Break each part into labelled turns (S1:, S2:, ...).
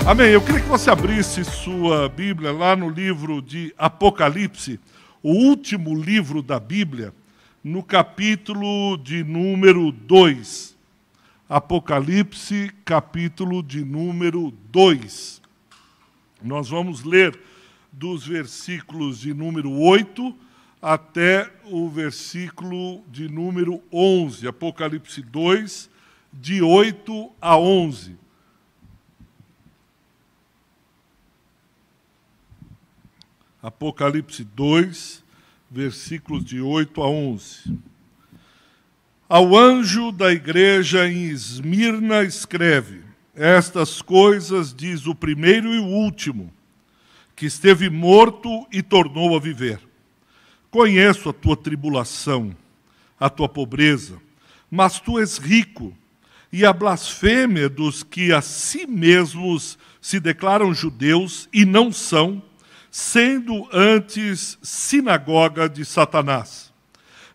S1: Amém. Eu queria que você abrisse sua Bíblia lá no livro de Apocalipse, o último livro da Bíblia, no capítulo de número 2. Apocalipse, capítulo de número 2. Nós vamos ler dos versículos de número 8 até o versículo de número 11. Apocalipse 2, de 8 a 11. Apocalipse 2, versículos de 8 a 11. Ao anjo da igreja em Esmirna escreve: estas coisas diz o primeiro e o último, que esteve morto e tornou a viver. Conheço a tua tribulação, a tua pobreza, mas tu és rico, e a blasfêmia dos que a si mesmos se declaram judeus e não são, sendo antes sinagoga de Satanás.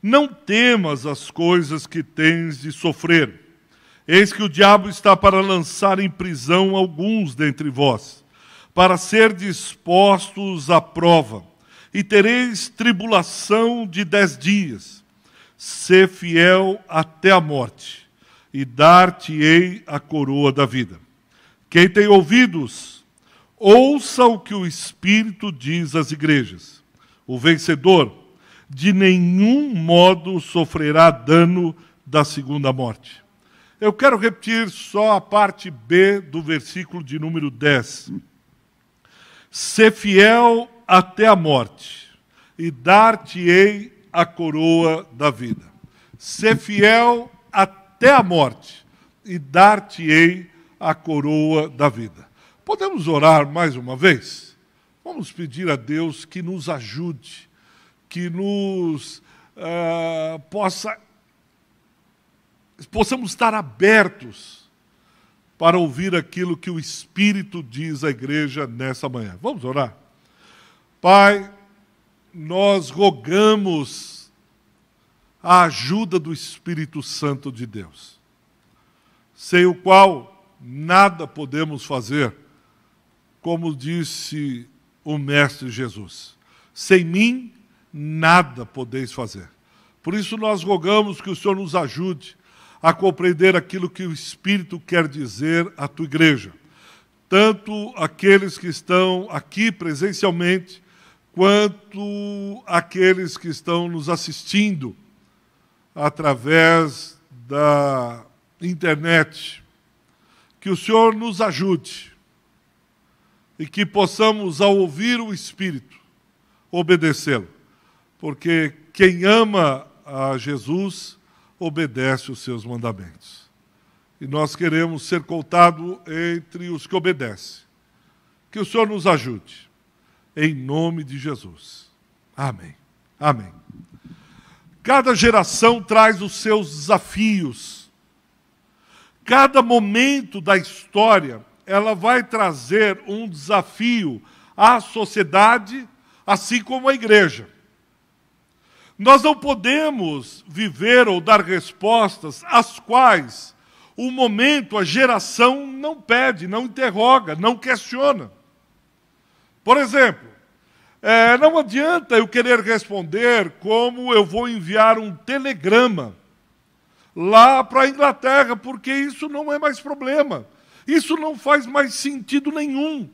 S1: Não temas as coisas que tens de sofrer. Eis que o diabo está para lançar em prisão alguns dentre vós, para ser dispostos à prova, e tereis tribulação de 10 dias. Sê fiel até a morte, e dar-te-ei a coroa da vida. Quem tem ouvidos, ouça o que o Espírito diz às igrejas. O vencedor de nenhum modo sofrerá dano da segunda morte. Eu quero repetir só a parte B do versículo de número 10. Sê fiel até a morte, e dar-te-ei a coroa da vida. Sê fiel até a morte, e dar-te-ei a coroa da vida. Podemos orar mais uma vez? Vamos pedir a Deus que nos ajude, que nos possamos estar abertos para ouvir aquilo que o Espírito diz à igreja nessa manhã. Vamos orar? Pai, nós rogamos a ajuda do Espírito Santo de Deus, sem o qual nada podemos fazer. Como disse o Mestre Jesus, sem mim nada podeis fazer. Por isso nós rogamos que o Senhor nos ajude a compreender aquilo que o Espírito quer dizer à tua igreja. Tanto aqueles que estão aqui presencialmente, quanto aqueles que estão nos assistindo através da internet. Que o Senhor nos ajude e que possamos, ao ouvir o Espírito, obedecê-lo. Porque quem ama a Jesus, obedece os seus mandamentos. E nós queremos ser contados entre os que obedecem. Que o Senhor nos ajude. Em nome de Jesus. Amém. Amém. Cada geração traz os seus desafios. Cada momento da história ela vai trazer um desafio à sociedade, assim como à igreja. Nós não podemos viver ou dar respostas às quais o momento, a geração não pede, não interroga, não questiona. Por exemplo, não adianta eu querer responder como eu vou enviar um telegrama lá para a Inglaterra, porque isso não é mais problema. Isso não faz mais sentido nenhum.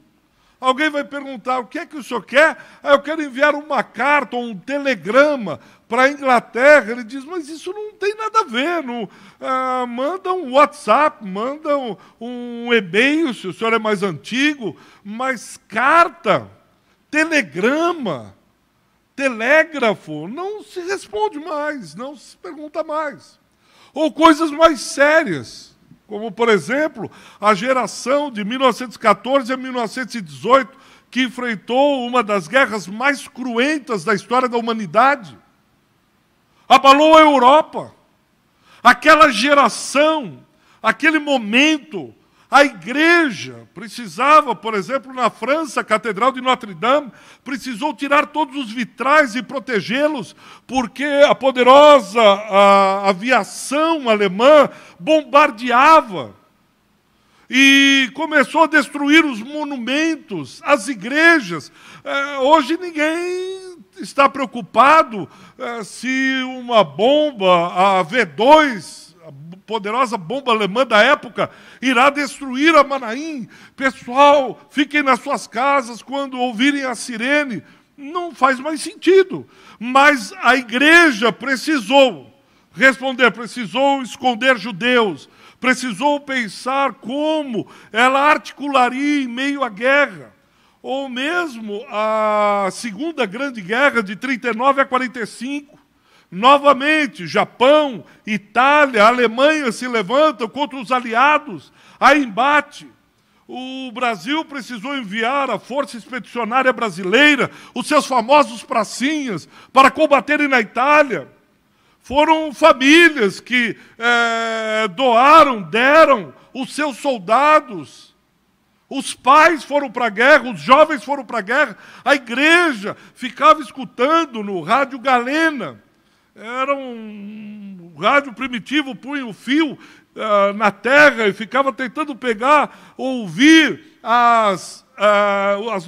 S1: Alguém vai perguntar, o que é que o senhor quer? Eu quero enviar uma carta ou um telegrama para a Inglaterra. Ele diz, mas isso não tem nada a ver. Não, manda um WhatsApp, manda um e-mail, se o senhor é mais antigo, mas carta, telegrama, telégrafo, não se responde mais, não se pergunta mais. Ou coisas mais sérias. Como, por exemplo, a geração de 1914 a 1918, que enfrentou uma das guerras mais cruentas da história da humanidade. Abalou a Europa. Aquela geração, aquele momento, a igreja precisava, por exemplo, na França, a Catedral de Notre-Dame, precisou tirar todos os vitrais e protegê-los, porque a poderosa aviação alemã bombardeava. e começou a destruir os monumentos, as igrejas. Hoje ninguém está preocupado se uma bomba, a V2, a poderosa bomba alemã da época, irá destruir a Manaim. Pessoal, fiquem nas suas casas quando ouvirem a sirene. Não faz mais sentido. Mas a igreja precisou responder, precisou esconder judeus, precisou pensar como ela articularia em meio à guerra. Ou mesmo a Segunda Grande Guerra de 39 a 45. Novamente, Japão, Itália, Alemanha se levantam contra os aliados. Há embate. O Brasil precisou enviar a Força Expedicionária Brasileira, os seus famosos pracinhas, para combaterem na Itália. Foram famílias que deram os seus soldados. Os pais foram para a guerra, os jovens foram para a guerra. A igreja ficava escutando no rádio Galena. Era um rádio primitivo, punha o fio na terra e ficava tentando ouvir as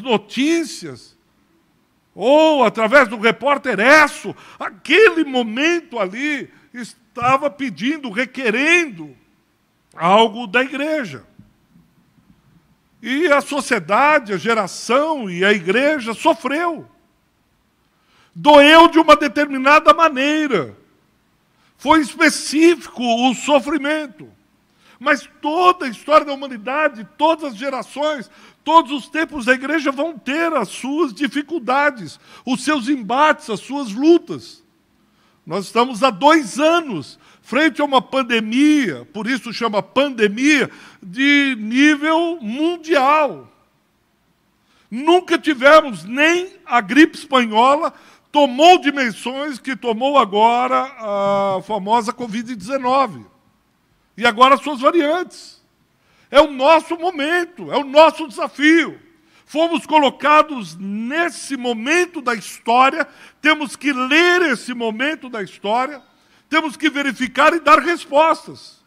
S1: notícias. Ou através do repórter Esso, aquele momento ali estava pedindo, requerendo algo da igreja. E a sociedade, a geração e a igreja sofreu. Doeu de uma determinada maneira. Foi específico o sofrimento. Mas toda a história da humanidade, todas as gerações, todos os tempos da igreja vão ter as suas dificuldades, os seus embates, as suas lutas. Nós estamos há 2 anos frente a uma pandemia, por isso chama pandemia, de nível mundial. Nunca tivemos, nem a gripe espanhola tomou dimensões que tomou agora a famosa Covid-19. E agora as suas variantes. É o nosso momento, é o nosso desafio. Fomos colocados nesse momento da história, temos que ler esse momento da história, temos que verificar e dar respostas.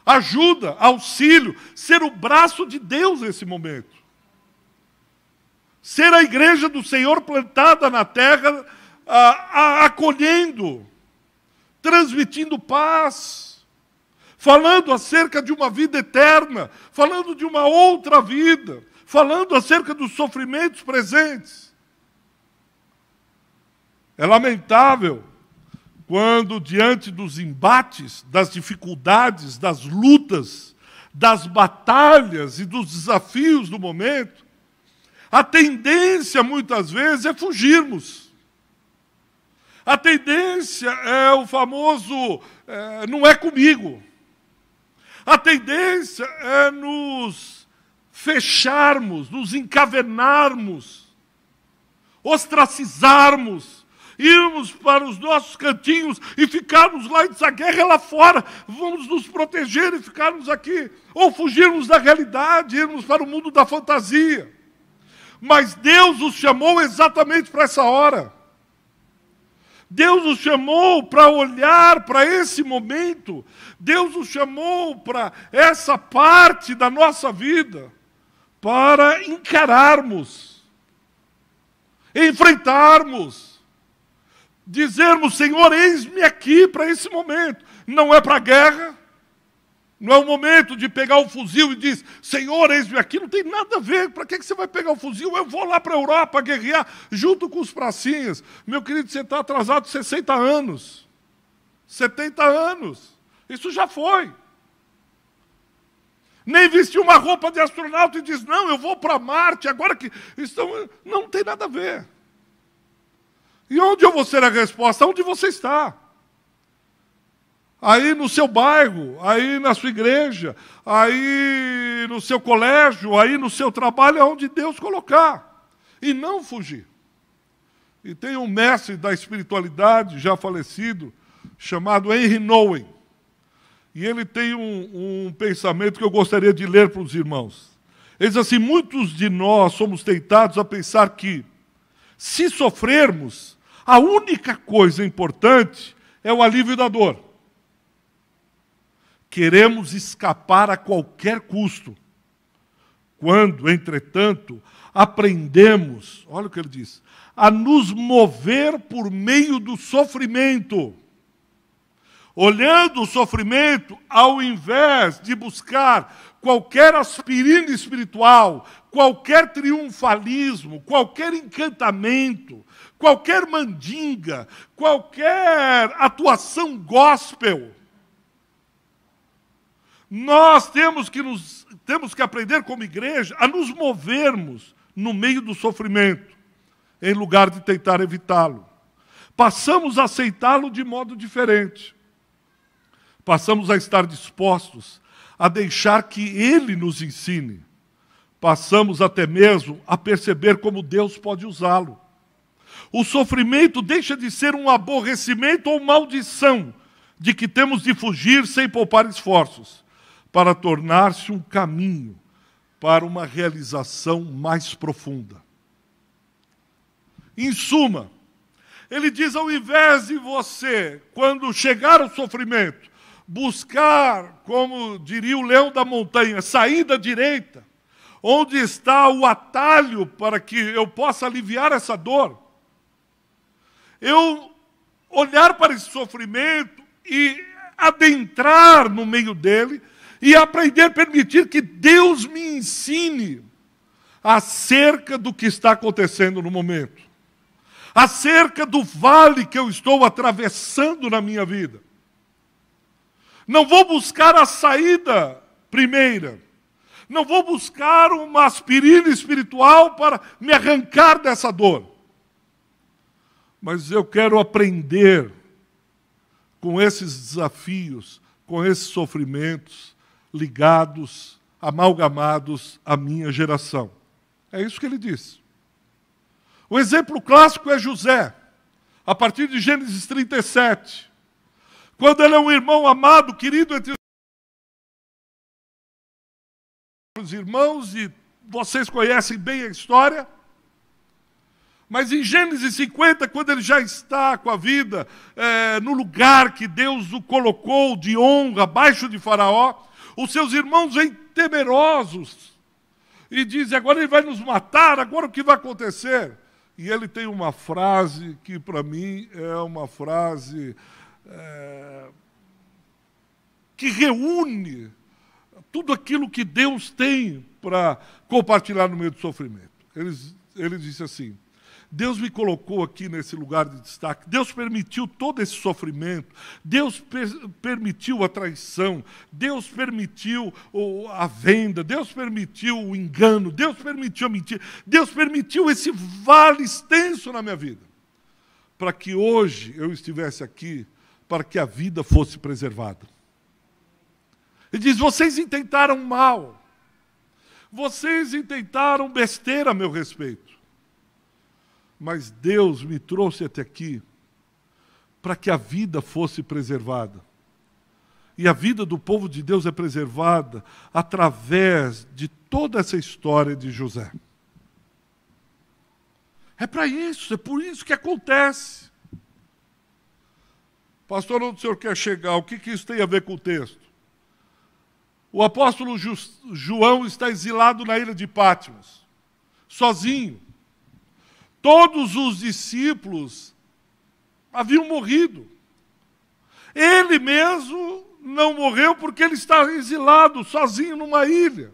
S1: Ajuda, auxílio, ser o braço de Deus nesse momento. Ser a igreja do Senhor plantada na terra, acolhendo, transmitindo paz, falando acerca de uma vida eterna, falando de uma outra vida, falando acerca dos sofrimentos presentes. É lamentável quando, diante dos embates, das dificuldades, das lutas, das batalhas e dos desafios do momento, a tendência, muitas vezes, é fugirmos. A tendência é o famoso, não é comigo. A tendência é nos fecharmos, nos encavernarmos, ostracizarmos, irmos para os nossos cantinhos e ficarmos lá e dizer, a guerra é lá fora, vamos nos proteger e ficarmos aqui. Ou fugirmos da realidade, irmos para o mundo da fantasia. Mas Deus os chamou exatamente para essa hora. Deus os chamou para olhar para esse momento. Deus os chamou para essa parte da nossa vida, para encararmos, enfrentarmos, dizermos, Senhor, eis-me aqui para esse momento. Não é para a guerra, não é o momento de pegar o fuzil e dizer, Senhor, eis-me aqui. Não tem nada a ver. Para que você vai pegar o fuzil? Eu vou lá para a Europa guerrear junto com os pracinhas. Meu querido, você está atrasado 60 anos. 70 anos. Isso já foi. Nem vestir uma roupa de astronauta e diz, não, eu vou para Marte, agora que estão... Não tem nada a ver. E onde eu vou ser a resposta? Onde você está? Aí no seu bairro, aí na sua igreja, aí no seu colégio, aí no seu trabalho, é onde Deus colocar. E não fugir. E tem um mestre da espiritualidade, já falecido, chamado Henry Nouwen. E ele tem um pensamento que eu gostaria de ler para os irmãos. Ele diz assim, muitos de nós somos tentados a pensar que, se sofrermos, a única coisa importante é o alívio da dor. Queremos escapar a qualquer custo. Quando, entretanto, aprendemos, olha o que ele diz, a nos mover por meio do sofrimento. Olhando o sofrimento, ao invés de buscar qualquer aspirina espiritual, qualquer triunfalismo, qualquer encantamento, qualquer mandinga, qualquer atuação gospel, nós temos que aprender como igreja a nos movermos no meio do sofrimento, em lugar de tentar evitá-lo. Passamos a aceitá-lo de modo diferente. Passamos a estar dispostos a deixar que Ele nos ensine. Passamos até mesmo a perceber como Deus pode usá-lo. O sofrimento deixa de ser um aborrecimento ou maldição de que temos de fugir sem poupar esforços, para tornar-se um caminho para uma realização mais profunda. Em suma, ele diz, ao invés de você, quando chegar o sofrimento, buscar, como diria o leão da montanha, sair da direita, onde está o atalho para que eu possa aliviar essa dor, eu olhar para esse sofrimento e adentrar no meio dele e aprender a permitir que Deus me ensine acerca do que está acontecendo no momento, acerca do vale que eu estou atravessando na minha vida. Não vou buscar a saída primeira. Não vou buscar uma aspirina espiritual para me arrancar dessa dor. Mas eu quero aprender com esses desafios, com esses sofrimentos ligados, amalgamados à minha geração. É isso que ele diz. O exemplo clássico é José, a partir de Gênesis 37. Quando ele é um irmão amado, querido entre os irmãos, e vocês conhecem bem a história. Mas em Gênesis 50, quando ele já está com a vida no lugar que Deus o colocou de honra, abaixo de Faraó, os seus irmãos vêm temerosos e dizem, agora ele vai nos matar, agora o que vai acontecer? E ele tem uma frase que para mim é uma frase que reúne tudo aquilo que Deus tem para compartilhar no meio do sofrimento. Ele disse assim, Deus me colocou aqui nesse lugar de destaque, Deus permitiu todo esse sofrimento, Deus permitiu a traição, Deus permitiu a venda, Deus permitiu o engano, Deus permitiu a mentira, Deus permitiu esse vale extenso na minha vida, para que hoje eu estivesse aqui, para que a vida fosse preservada. Ele diz, vocês intentaram mal, vocês intentaram besteira a meu respeito, mas Deus me trouxe até aqui para que a vida fosse preservada. E a vida do povo de Deus é preservada através de toda essa história de José. É para isso, é por isso que acontece. Pastor, onde o senhor quer chegar? O que isso tem a ver com o texto? O apóstolo João está exilado na ilha de Patmos, sozinho. Todos os discípulos haviam morrido. Ele mesmo não morreu porque ele está exilado, sozinho numa ilha.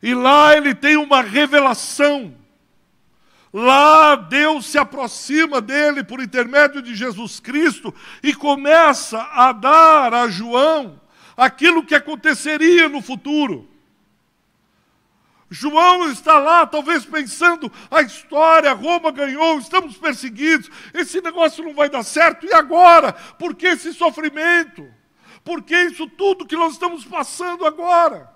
S1: E lá ele tem uma revelação. Lá Deus se aproxima dele por intermédio de Jesus Cristo e começa a dar a João aquilo que aconteceria no futuro. João está lá, talvez pensando, a história, Roma ganhou, estamos perseguidos, esse negócio não vai dar certo, e agora? Por que esse sofrimento? Por que isso tudo que nós estamos passando agora?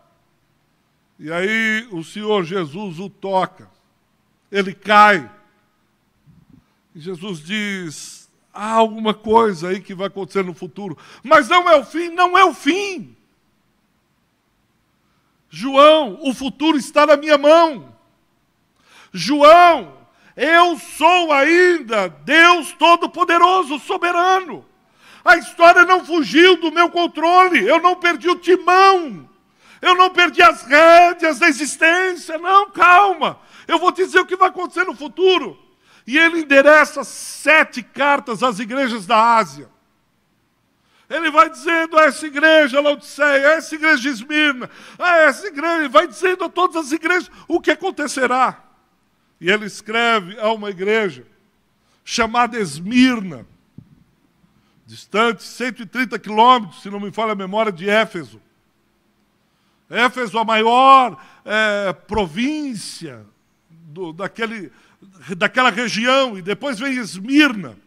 S1: E aí o Senhor Jesus o toca, ele cai, e Jesus diz, há alguma coisa aí que vai acontecer no futuro, mas não é o fim, não é o fim. João, o futuro está na minha mão. João, eu sou ainda Deus Todo-Poderoso, soberano. A história não fugiu do meu controle, eu não perdi o timão. Eu não perdi as rédeas da existência. Não, calma. Eu vou dizer o que vai acontecer no futuro. E ele endereça 7 cartas às igrejas da Ásia. Ele vai dizendo a essa igreja Laodiceia, a essa igreja de Esmirna, a essa igreja, ele vai dizendo a todas as igrejas o que acontecerá. E ele escreve a uma igreja chamada Esmirna, distante 130 quilômetros, se não me falha a memória, de Éfeso. Éfeso, a maior província daquela região, e depois vem Esmirna.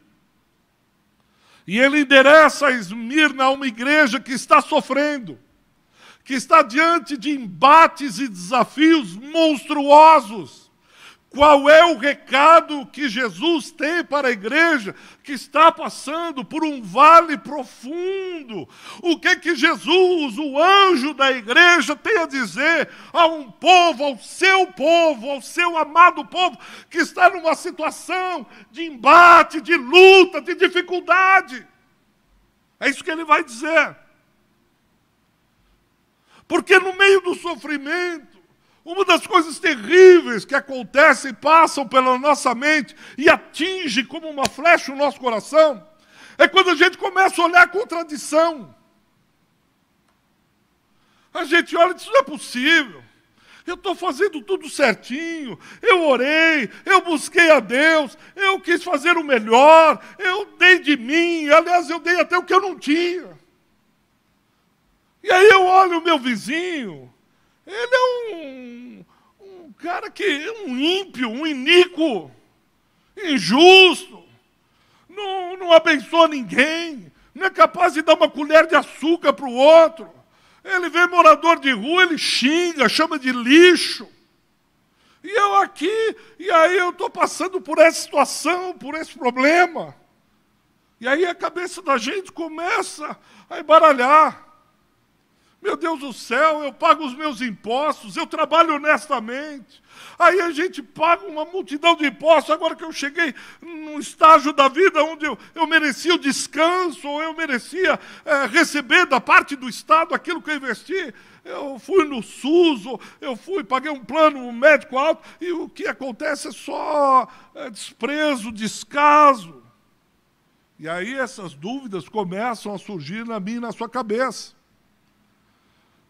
S1: E ele endereça a Esmirna a uma igreja que está sofrendo, que está diante de embates e desafios monstruosos. Qual é o recado que Jesus tem para a igreja que está passando por um vale profundo? O que Jesus, o anjo da igreja, tem a dizer a um povo, ao seu amado povo, que está numa situação de embate, de luta, de dificuldade? É isso que ele vai dizer. Porque no meio do sofrimento, uma das coisas terríveis que acontecem, passam pela nossa mente e atinge como uma flecha o nosso coração, é quando a gente começa a olhar a contradição. A gente olha e diz, isso não é possível. Eu estou fazendo tudo certinho, eu orei, eu busquei a Deus, eu quis fazer o melhor, eu dei de mim, aliás, eu dei até o que eu não tinha. E aí eu olho o meu vizinho, ele é um cara um ímpio, um iníquo, injusto, não abençoa ninguém, não é capaz de dar uma colher de açúcar para o outro. Ele vê morador de rua, ele xinga, chama de lixo. E eu aqui, e aí eu estou passando por essa situação, por esse problema. E aí a cabeça da gente começa a embaralhar. Meu Deus do céu, eu pago os meus impostos, eu trabalho honestamente. Aí a gente paga uma multidão de impostos, agora que eu cheguei num estágio da vida onde eu merecia o descanso, ou eu merecia receber da parte do Estado aquilo que eu investi. Eu fui no SUS, paguei um plano médico alto, e o que acontece é só desprezo, descaso. E aí essas dúvidas começam a surgir na minha e na sua cabeça.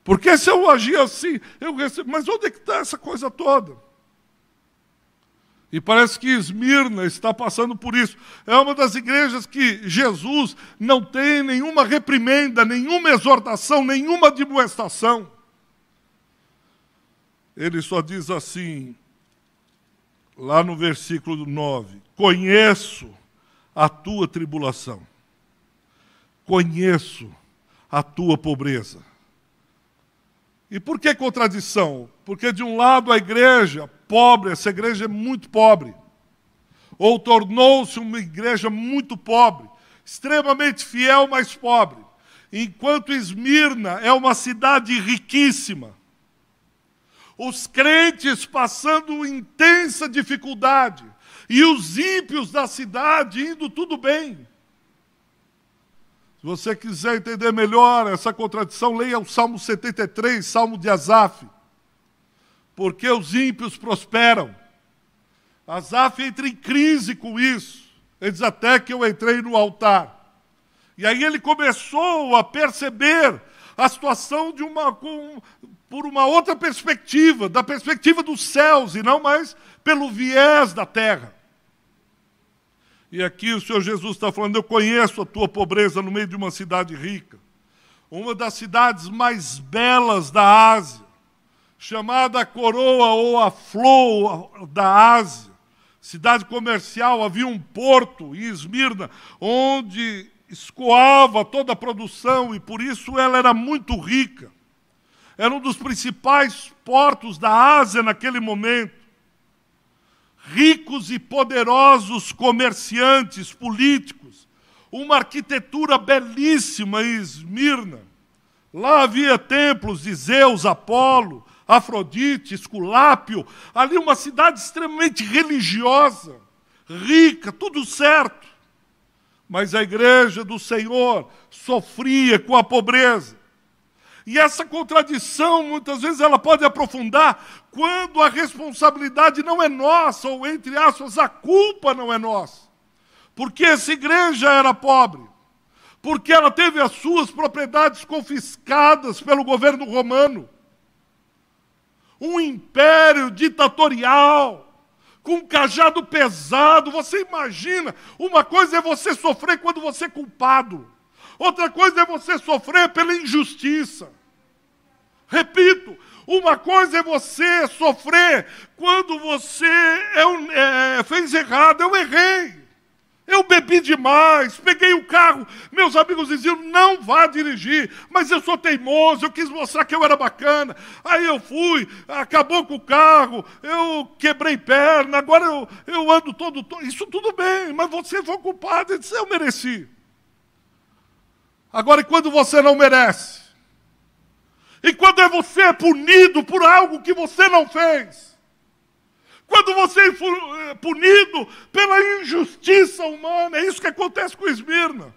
S1: Porque se eu agir assim, eu recebo. Mas onde é que está essa coisa toda? E parece que Esmirna está passando por isso. É uma das igrejas que Jesus não tem nenhuma reprimenda, nenhuma exortação, nenhuma admoestação. Ele só diz assim, lá no versículo 9, conheço a tua tribulação, conheço a tua pobreza. E por que contradição? Porque de um lado a igreja pobre, essa igreja é muito pobre, ou tornou-se uma igreja muito pobre, extremamente fiel, mas pobre, enquanto Esmirna é uma cidade riquíssima. Os crentes passando intensa dificuldade, e os ímpios da cidade indo tudo bem. Se você quiser entender melhor essa contradição, leia o Salmo 73, Salmo de Asaf. Porque os ímpios prosperam. Asaf entra em crise com isso. Ele diz, até que eu entrei no altar. E aí ele começou a perceber a situação por uma outra perspectiva, da perspectiva dos céus, e não mais pelo viés da terra. E aqui o Senhor Jesus está falando, eu conheço a tua pobreza no meio de uma cidade rica. Uma das cidades mais belas da Ásia, chamada a coroa ou a flor da Ásia. Cidade comercial, havia um porto em Esmirna, onde escoava toda a produção, e por isso ela era muito rica. Era um dos principais portos da Ásia naquele momento. Ricos e poderosos comerciantes, políticos, uma arquitetura belíssima em Esmirna. Lá havia templos de Zeus, Apolo, Afrodite, Esculápio, ali uma cidade extremamente religiosa, rica, tudo certo. Mas a igreja do Senhor sofria com a pobreza. E essa contradição, muitas vezes, ela pode aprofundar quando a responsabilidade não é nossa, ou, entre aspas, a culpa não é nossa. Porque essa igreja era pobre, porque ela teve as suas propriedades confiscadas pelo governo romano. Um império ditatorial, com um cajado pesado. Você imagina, uma coisa é você sofrer quando você é culpado. Outra coisa é você sofrer pela injustiça. Repito, uma coisa é você sofrer quando você fez errado. Eu errei. Eu bebi demais, peguei o carro. Meus amigos diziam, não vá dirigir. Mas eu sou teimoso, eu quis mostrar que eu era bacana. Aí eu fui, acabou com o carro, eu quebrei perna, agora eu ando todo... Isso tudo bem, mas você foi culpado. Ele disse, eu mereci. Agora, e quando você não merece? E quando você é punido por algo que você não fez? Quando você é punido pela injustiça humana? É isso que acontece com Esmirna.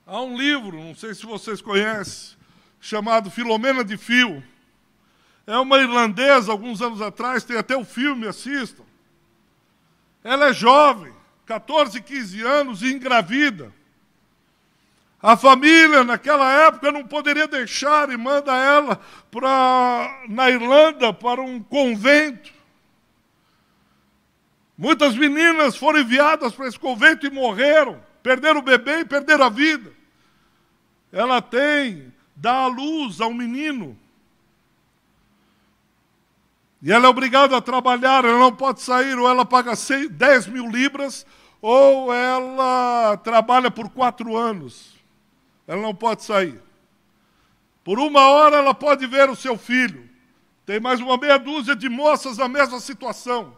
S1: Há um livro, não sei se vocês conhecem, chamado Filomena de Fio. É uma irlandesa, alguns anos atrás, tem até o filme, assistam. Ela é jovem, 14, 15 anos, e engravida. A família, naquela época, não poderia deixar e manda ela na Irlanda para um convento. Muitas meninas foram enviadas para esse convento e morreram. Perderam o bebê e perderam a vida. Ela dá à luz a um menino. E ela é obrigada a trabalhar, ela não pode sair, ou ela paga 10 mil libras, ou ela trabalha por 4 anos. Ela não pode sair. Por 1 hora ela pode ver o seu filho. Tem mais uma meia dúzia de moças na mesma situação.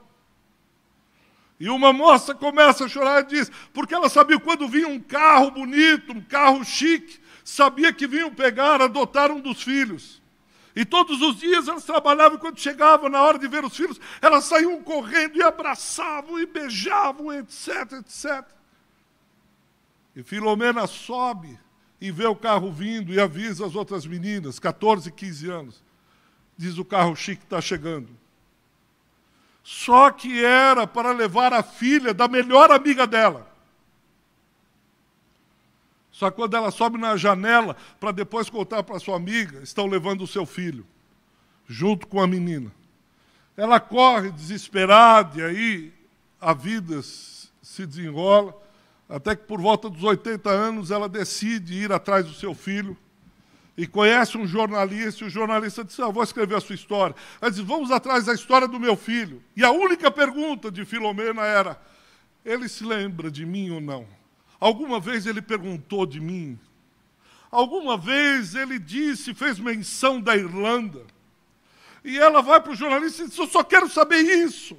S1: E uma moça começa a chorar e diz, porque ela sabia quando vinha um carro bonito, um carro chique, sabia que vinham adotar um dos filhos. E todos os dias elas trabalhavam, e quando chegavam na hora de ver os filhos, elas saíam correndo e abraçavam e beijavam, etc, etc. E Filomena sobe e vê o carro vindo e avisa as outras meninas, 14, 15 anos. Diz, o carro chique está chegando. Só que era para levar a filha da melhor amiga dela. Só que quando ela sobe na janela, para depois contar para sua amiga, estão levando o seu filho, junto com a menina. Ela corre desesperada, e aí a vida se desenrola. Até que por volta dos 80 anos ela decide ir atrás do seu filho e conhece um jornalista, e o jornalista diz, vou escrever a sua história. Ela diz, vamos atrás da história do meu filho. E a única pergunta de Filomena era, ele se lembra de mim ou não? Alguma vez ele perguntou de mim? Alguma vez ele fez menção da Irlanda? E ela vai para o jornalista e diz, eu só quero saber isso.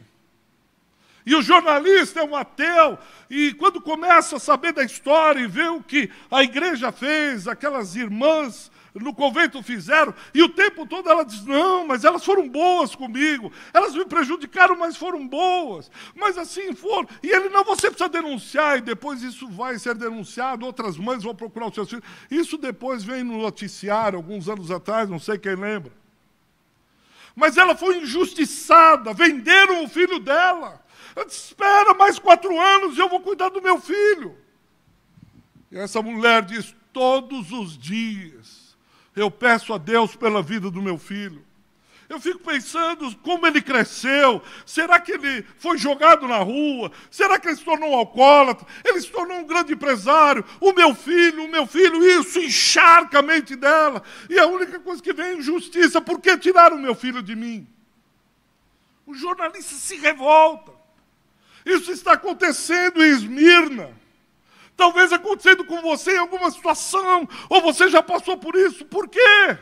S1: E o jornalista é um ateu, e quando começa a saber da história e vê o que a igreja fez, aquelas irmãs no convento fizeram, e o tempo todo ela diz, não, mas elas foram boas comigo, elas me prejudicaram, mas foram boas, mas assim foram. E ele, não, você precisa denunciar, e depois isso vai ser denunciado, outras mães vão procurar os seus filhos. Isso depois vem no noticiário, alguns anos atrás, não sei quem lembra. Mas ela foi injustiçada, venderam o filho dela. Ela disse, espera mais 4 anos e eu vou cuidar do meu filho. E essa mulher diz, todos os dias eu peço a Deus pela vida do meu filho. Eu fico pensando como ele cresceu. Será que ele foi jogado na rua? Será que ele se tornou um alcoólatra? Ele se tornou um grande empresário? O meu filho, isso encharca a mente dela. E a única coisa que vem é injustiça. Por que tiraram o meu filho de mim? O jornalista se revolta. Isso está acontecendo em Esmirna. Talvez acontecendo com você em alguma situação, ou você já passou por isso. Por quê?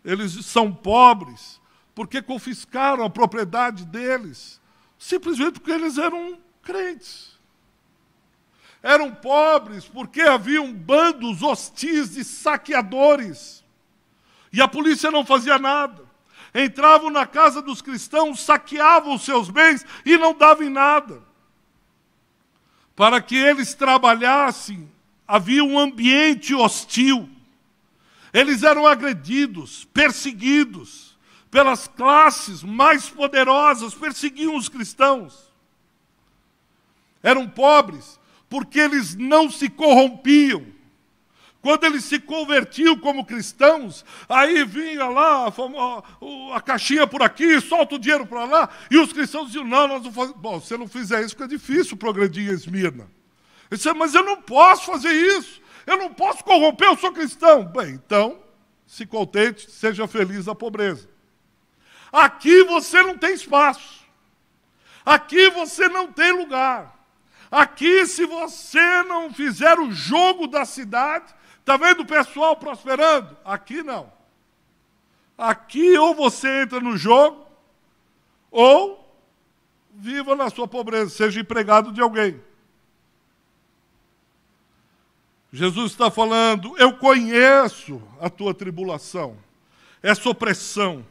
S1: Eles são pobres porque confiscaram a propriedade deles, simplesmente porque eles eram crentes. Eram pobres porque haviam bandos hostis de saqueadores. E a polícia não fazia nada. Entravam na casa dos cristãos, saqueavam os seus bens e não davam em nada. Para que eles trabalhassem havia um ambiente hostil. Eles eram agredidos, perseguidos pelas classes mais poderosas, perseguiam os cristãos. Eram pobres porque eles não se corrompiam. Quando eles se convertiam como cristãos, aí vinha lá a caixinha por aqui, solta o dinheiro para lá, e os cristãos diziam, não, nós não fazemos. Bom, se eu não fizer isso, fica difícil progredir em Esmirna. Ele disse, mas eu não posso fazer isso, eu não posso corromper, eu sou cristão. Bem, então, se contente, seja feliz na pobreza. Aqui você não tem espaço. Aqui você não tem lugar. Aqui, se você não fizer o jogo da cidade, está vendo o pessoal prosperando? Aqui não. Aqui ou você entra no jogo, ou viva na sua pobreza, seja empregado de alguém. Jesus está falando, eu conheço a tua tribulação, essa opressão.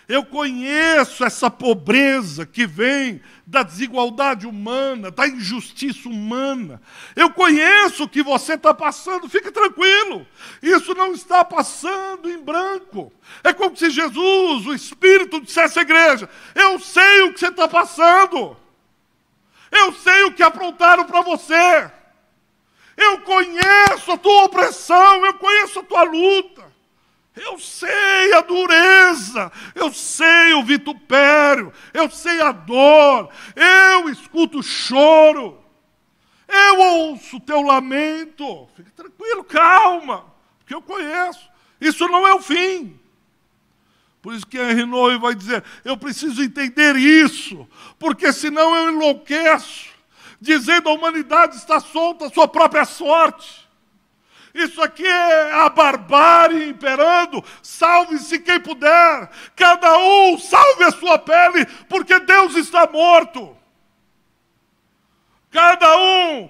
S1: Eu conheço essa pobreza que vem da desigualdade humana, da injustiça humana. Eu conheço o que você está passando, fique tranquilo. Isso não está passando em branco. É como se Jesus, o Espírito, dissesse à igreja, eu sei o que você está passando. Eu sei o que aprontaram para você. Eu conheço a tua opressão, eu conheço a tua luta. Eu sei a dureza, eu sei o vitupério, eu sei a dor, eu escuto o choro, eu ouço o teu lamento. Fique tranquilo, calma, porque eu conheço. Isso não é o fim. Por isso que Henry Nouwen vai dizer, eu preciso entender isso, porque senão eu enlouqueço, dizendo a humanidade está solta à sua própria sorte. Isso aqui é a barbárie imperando, salve-se quem puder, cada um salve a sua pele, porque Deus está morto. Cada um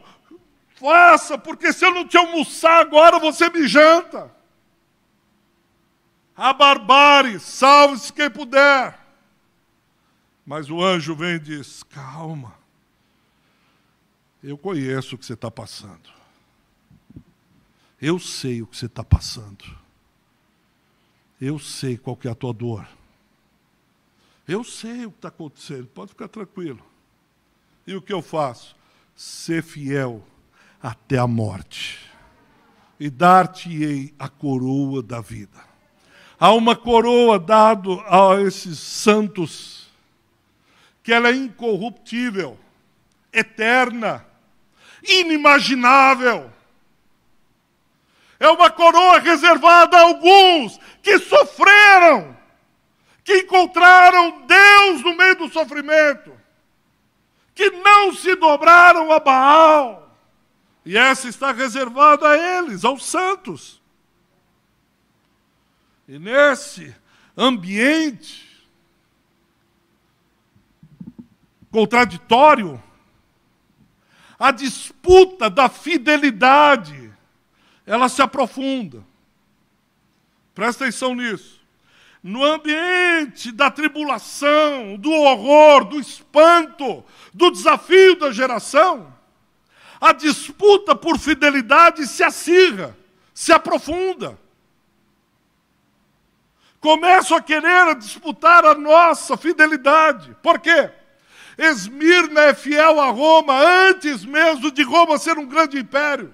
S1: faça, porque se eu não te almoçar agora, você me janta. A barbárie, salve-se quem puder. Mas o anjo vem e diz, calma, eu conheço o que você está passando. Eu sei o que você está passando. Eu sei qual que é a tua dor. Eu sei o que está acontecendo, pode ficar tranquilo. E o que eu faço? Ser fiel até a morte. E dar-te-ei a coroa da vida. Há uma coroa dada a esses santos, que ela é incorruptível, eterna, inimaginável. É uma coroa reservada a alguns que sofreram, que encontraram Deus no meio do sofrimento, que não se dobraram a Baal. E essa está reservada a eles, aos santos. E nesse ambiente contraditório, a disputa da fidelidade, ela se aprofunda. Presta atenção nisso. No ambiente da tribulação, do horror, do espanto, do desafio da geração, a disputa por fidelidade se acirra, se aprofunda. Começam a querer disputar a nossa fidelidade. Por quê? Esmirna é fiel a Roma antes mesmo de Roma ser um grande império.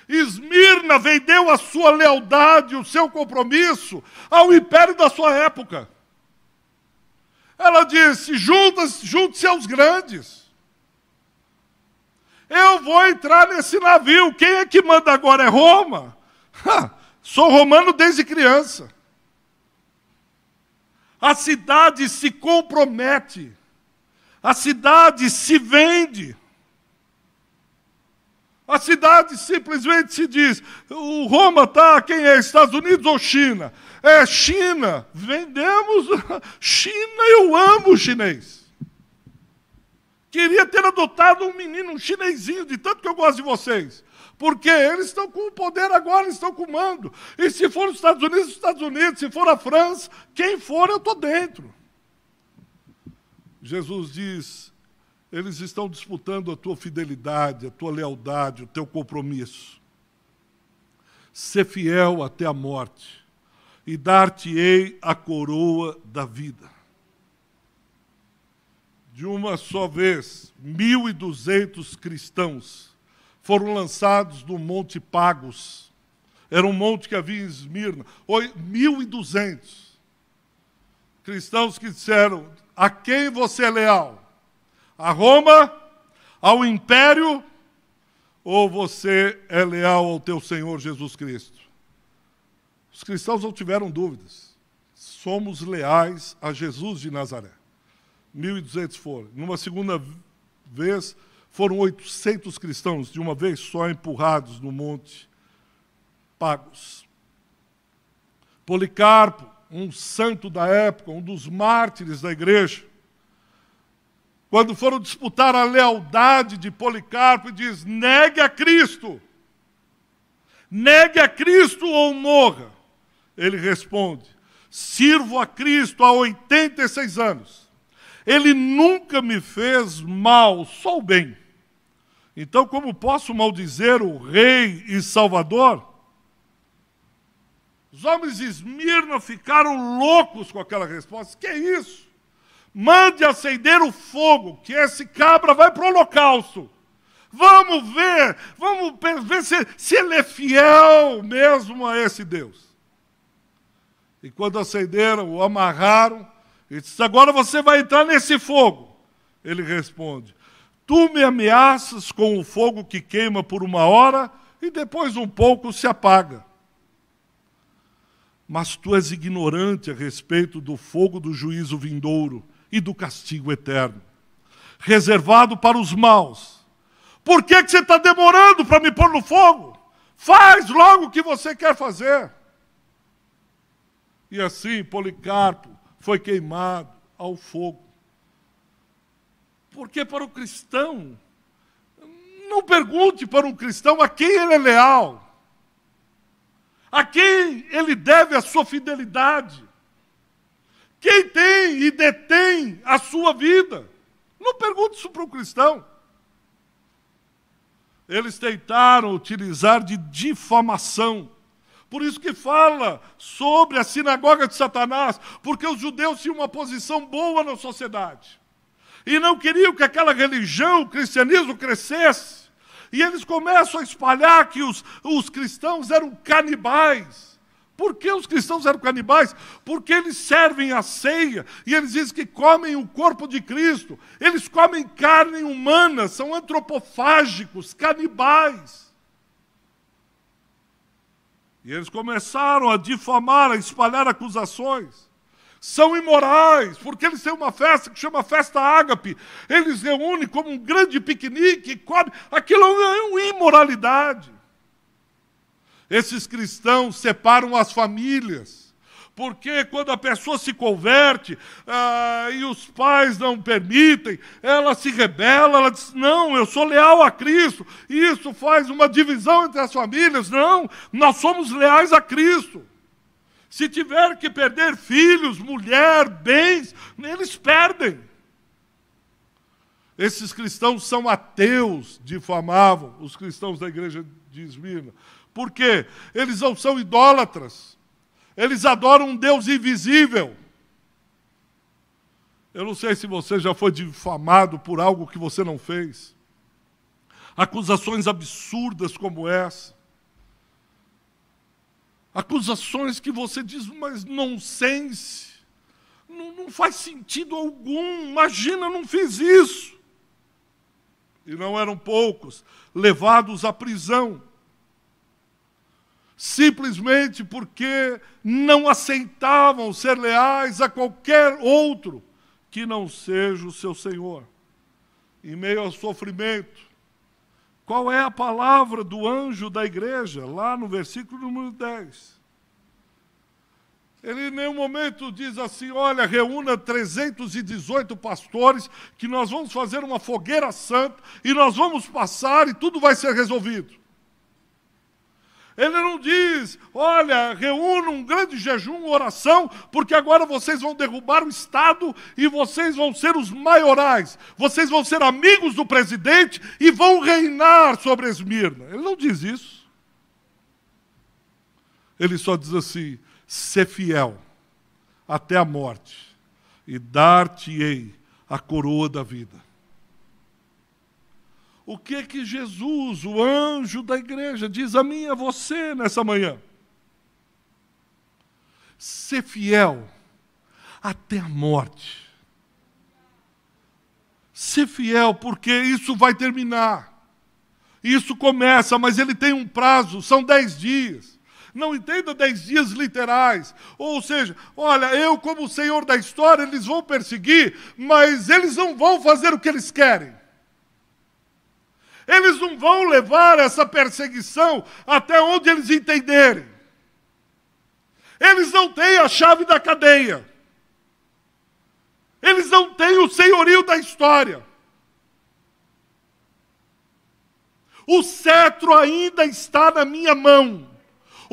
S1: Esmirna vendeu a sua lealdade, o seu compromisso ao império da sua época. Ela disse, junte-se aos grandes. Eu vou entrar nesse navio. Quem é que manda agora? É Roma? Sou romano desde criança. A cidade se compromete. A cidade se vende. A cidade simplesmente se diz, o Roma está, quem é? Estados Unidos ou China? É China. Vendemos China, eu amo o chinês. Queria ter adotado um menino, um chinesinho, de tanto que eu gosto de vocês. Porque eles estão com o poder agora, eles estão com o mando. E se for os Estados Unidos, se for a França, quem for, eu estou dentro. Jesus diz, Eles estão disputando a tua fidelidade, a tua lealdade, o teu compromisso. Ser fiel até a morte, e dar-te-ei a coroa da vida. De uma só vez, 1.200 cristãos foram lançados no Monte Pagos. Era um monte que havia em Esmirna. 1.200 cristãos que disseram: a quem você é leal? A Roma? Ao Império? Ou você é leal ao teu Senhor Jesus Cristo? Os cristãos não tiveram dúvidas. Somos leais a Jesus de Nazaré. 1.200 foram. Numa segunda vez, foram 800 cristãos, de uma vez só, empurrados no Monte Pagos. Policarpo, um santo da época, um dos mártires da igreja, quando foram disputar a lealdade de Policarpo, diz: negue a Cristo. Negue a Cristo ou morra. Ele responde: sirvo a Cristo há 86 anos. Ele nunca me fez mal, só o bem. Então, como posso maldizer o Rei e Salvador? Os homens de Esmirna ficaram loucos com aquela resposta. Que é isso? Mande acender o fogo, que esse cabra vai para o holocausto. Vamos ver se ele é fiel mesmo a esse Deus. E quando acenderam, o amarraram, e disse: agora você vai entrar nesse fogo. Ele responde: tu me ameaças com o fogo que queima por 1 hora e depois um pouco se apaga. Mas tu és ignorante a respeito do fogo do juízo vindouro e do castigo eterno, reservado para os maus. Por que você está demorando para me pôr no fogo? Faz logo o que você quer fazer. E assim Policarpo foi queimado ao fogo. Porque para o cristão, não pergunte para um cristão a quem ele é leal, a quem ele deve a sua fidelidade, quem tem e detém a sua vida. Não pergunte isso para um cristão. Eles tentaram utilizar de difamação. Por isso que fala sobre a sinagoga de Satanás, porque os judeus tinham uma posição boa na sociedade. E não queriam que aquela religião, o cristianismo, crescesse. E eles começam a espalhar que os cristãos eram canibais. Por que os cristãos eram canibais? Porque eles servem a ceia e eles dizem que comem o corpo de Cristo. Eles comem carne humana, são antropofágicos, canibais. E eles começaram a difamar, a espalhar acusações. São imorais, porque eles têm uma festa que chama Festa Ágape. Eles reúnem como um grande piquenique, comem. Aquilo é uma imoralidade. Esses cristãos separam as famílias, porque quando a pessoa se converte e os pais não permitem, ela se rebela, ela diz: não, eu sou leal a Cristo. E isso faz uma divisão entre as famílias. Não, nós somos leais a Cristo. Se tiver que perder filhos, mulher, bens, eles perdem. Esses cristãos são ateus, difamavam os cristãos da igreja de Esmirna. Por quê? Eles não são idólatras. Eles adoram um Deus invisível. Eu não sei se você já foi difamado por algo que você não fez. Acusações absurdas como essa. Acusações que você diz: mas nonsense. Não faz sentido algum. Imagina, eu não fiz isso. E não eram poucos levados à prisão. Simplesmente porque não aceitavam ser leais a qualquer outro que não seja o seu Senhor. Em meio ao sofrimento, qual é a palavra do anjo da igreja? Lá no versículo número 10. Ele em nenhum momento diz assim: olha, reúna 318 pastores, que nós vamos fazer uma fogueira santa, e nós vamos passar e tudo vai ser resolvido. Ele não diz, olha, reúna um grande jejum, oração, porque agora vocês vão derrubar o Estado e vocês vão ser os maiorais. Vocês vão ser amigos do presidente e vão reinar sobre Esmirna. Ele não diz isso. Ele só diz assim, ser fiel até a morte e dar-te-ei a coroa da vida. O que Jesus, o anjo da igreja, diz a mim e a você nessa manhã? Ser fiel até a morte. Ser fiel, porque isso vai terminar. Isso começa, mas ele tem um prazo, são 10 dias. Não entenda 10 dias literais. Ou seja, olha, eu como Senhor da história, eles vão perseguir, mas eles não vão fazer o que eles querem. Eles não vão levar essa perseguição até onde eles entenderem. Eles não têm a chave da cadeia. Eles não têm o senhorio da história. O cetro ainda está na minha mão.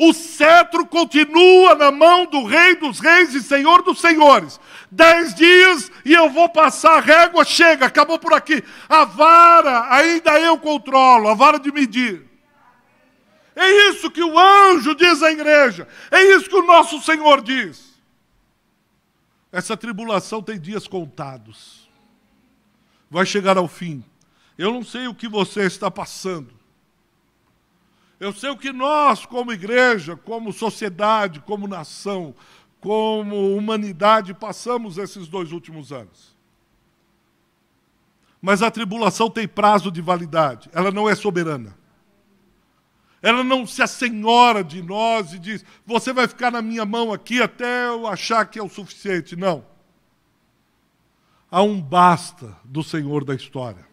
S1: O cetro continua na mão do Rei dos Reis e Senhor dos Senhores. 10 dias e eu vou passar a régua, chega, acabou por aqui. A vara ainda eu controlo, a vara de medir. É isso que o anjo diz à igreja. É isso que o nosso Senhor diz. Essa tribulação tem dias contados. Vai chegar ao fim. Eu não sei o que você está passando. Eu sei o que nós, como igreja, como sociedade, como nação, como humanidade, passamos esses 2 últimos anos. Mas a tribulação tem prazo de validade. Ela não é soberana. Ela não se assenhora de nós e diz, você vai ficar na minha mão aqui até eu achar que é o suficiente. Não. Há um basta do Senhor da história.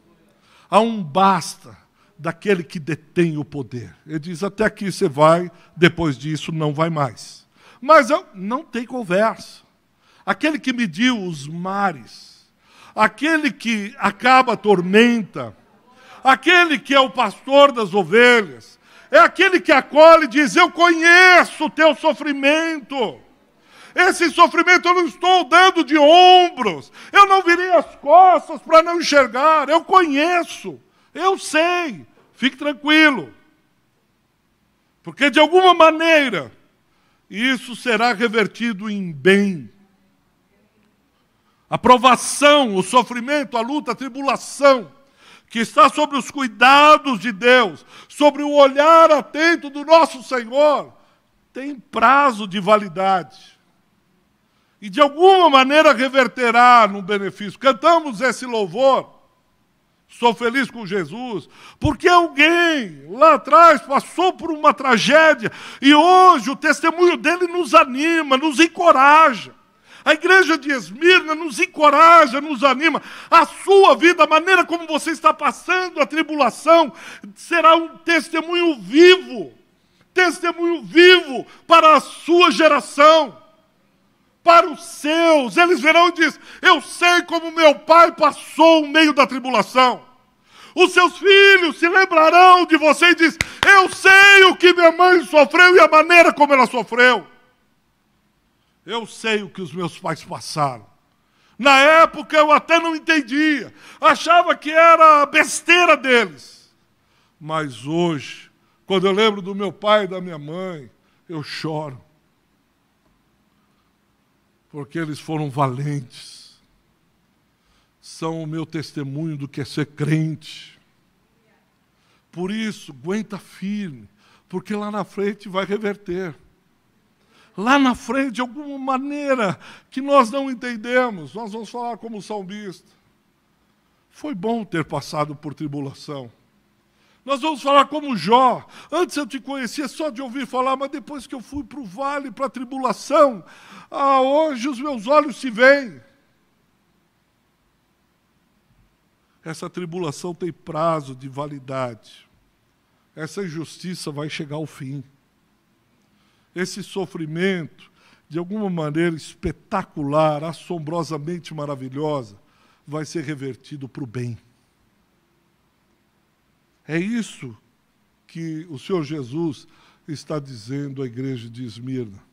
S1: Há um basta daquele que detém o poder. Ele diz, até aqui você vai, depois disso não vai mais. Mas não tem conversa. Aquele que mediu os mares, aquele que acaba a tormenta, aquele que é o pastor das ovelhas, é aquele que acolhe e diz, eu conheço o teu sofrimento. Esse sofrimento eu não estou dando de ombros. Eu não virei as costas para não enxergar. Eu conheço. Eu sei, fique tranquilo. Porque de alguma maneira, isso será revertido em bem. A provação, o sofrimento, a luta, a tribulação, que está sobre os cuidados de Deus, sobre o olhar atento do nosso Senhor, tem prazo de validade. E de alguma maneira reverterá no benefício. Cantamos esse louvor. Sou feliz com Jesus, porque alguém lá atrás passou por uma tragédia e hoje o testemunho dele nos anima, nos encoraja. A igreja de Esmirna nos encoraja, nos anima. A sua vida, a maneira como você está passando a tribulação, será um testemunho vivo para a sua geração, para os seus. Eles verão e dizem, eu sei como meu pai passou no meio da tribulação. Os seus filhos se lembrarão de você e dizem, eu sei o que minha mãe sofreu e a maneira como ela sofreu. Eu sei o que os meus pais passaram. Na época eu até não entendia, achava que era besteira deles. Mas hoje, quando eu lembro do meu pai e da minha mãe, eu choro. Porque eles foram valentes. São o meu testemunho do que é ser crente. Por isso, aguenta firme, porque lá na frente vai reverter. Lá na frente, de alguma maneira que nós não entendemos, nós vamos falar como salmista. Foi bom ter passado por tribulação. Nós vamos falar como Jó. Antes eu te conhecia só de ouvir falar, mas depois que eu fui para o vale, para a tribulação, hoje os meus olhos se veem. Essa tribulação tem prazo de validade. Essa injustiça vai chegar ao fim. Esse sofrimento, de alguma maneira espetacular, assombrosamente maravilhosa, vai ser revertido para o bem. É isso que o Senhor Jesus está dizendo à igreja de Esmirna.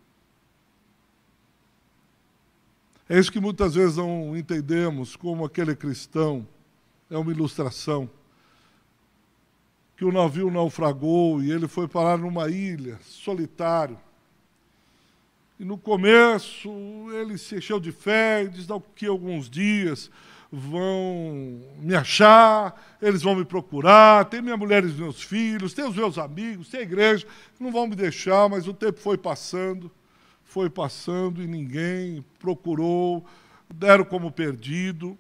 S1: É isso que muitas vezes não entendemos, como aquele cristão é uma ilustração. Que o navio naufragou e ele foi parar numa ilha, solitário. E no começo ele se encheu de fé e disse: daqui a alguns dias vão me achar, eles vão me procurar, tem minha mulher e os meus filhos, tem os meus amigos, tem a igreja, não vão me deixar. Mas o tempo foi passando e ninguém procurou, deram como perdido.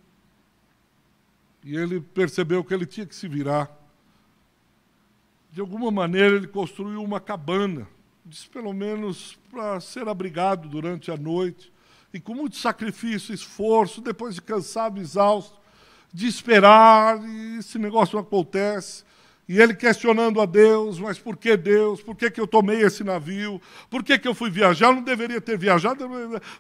S1: E ele percebeu que ele tinha que se virar. De alguma maneira ele construiu uma cabana, disse, pelo menos para ser abrigado durante a noite, e com muito sacrifício, esforço, depois de cansado, exausto, de esperar, e esse negócio não acontece. E ele questionando a Deus: mas por que Deus? Por que eu tomei esse navio? Por que eu fui viajar? Eu não deveria ter viajado.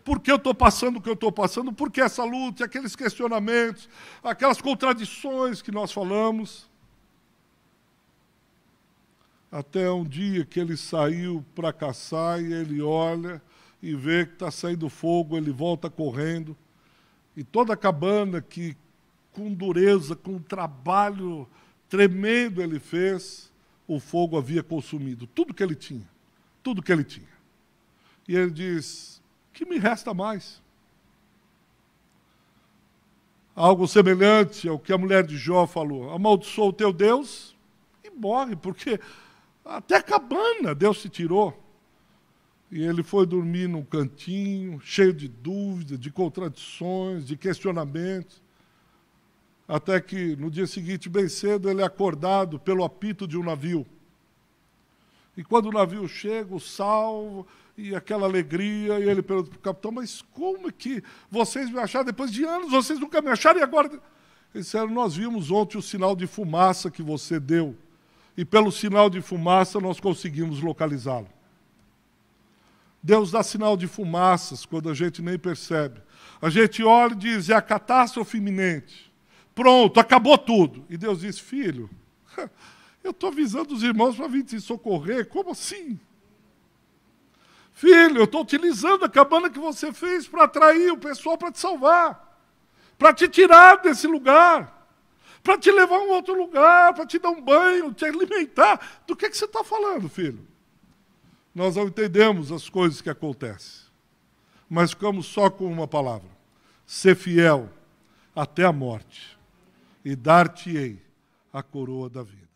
S1: Por que eu estou passando o que eu estou passando? Por que essa luta? Aqueles questionamentos, aquelas contradições que nós falamos. Até um dia que ele saiu para caçar e ele olha e vê que está saindo fogo, ele volta correndo. E toda a cabana que, com dureza, com trabalho tremendo ele fez, o fogo havia consumido tudo que ele tinha. Tudo que ele tinha. E ele diz: que me resta mais? Algo semelhante ao que a mulher de Jó falou: amaldiçoa o teu Deus e morre, porque até a cabana Deus se tirou. E ele foi dormir num cantinho, cheio de dúvidas, de contradições, de questionamentos. Até que, no dia seguinte, bem cedo, ele é acordado pelo apito de um navio. E quando o navio chega, o salvo e aquela alegria, e ele pergunta para o capitão: mas como é que vocês me acharam? Depois de anos, vocês nunca me acharam, e agora? Eles disseram: nós vimos ontem o sinal de fumaça que você deu. E pelo sinal de fumaça nós conseguimos localizá-lo. Deus dá sinal de fumaças quando a gente nem percebe. A gente olha e diz: é a catástrofe iminente. Pronto, acabou tudo. E Deus diz: filho, eu estou avisando os irmãos para vir te socorrer. Como assim? Filho, eu estou utilizando a cabana que você fez para atrair o pessoal para te salvar. Para te tirar desse lugar. Para te levar a um outro lugar, para te dar um banho, te alimentar. Do que você está falando, filho? Nós não entendemos as coisas que acontecem. Mas ficamos só com uma palavra: ser fiel até a morte, e dar-te-ei a coroa da vida.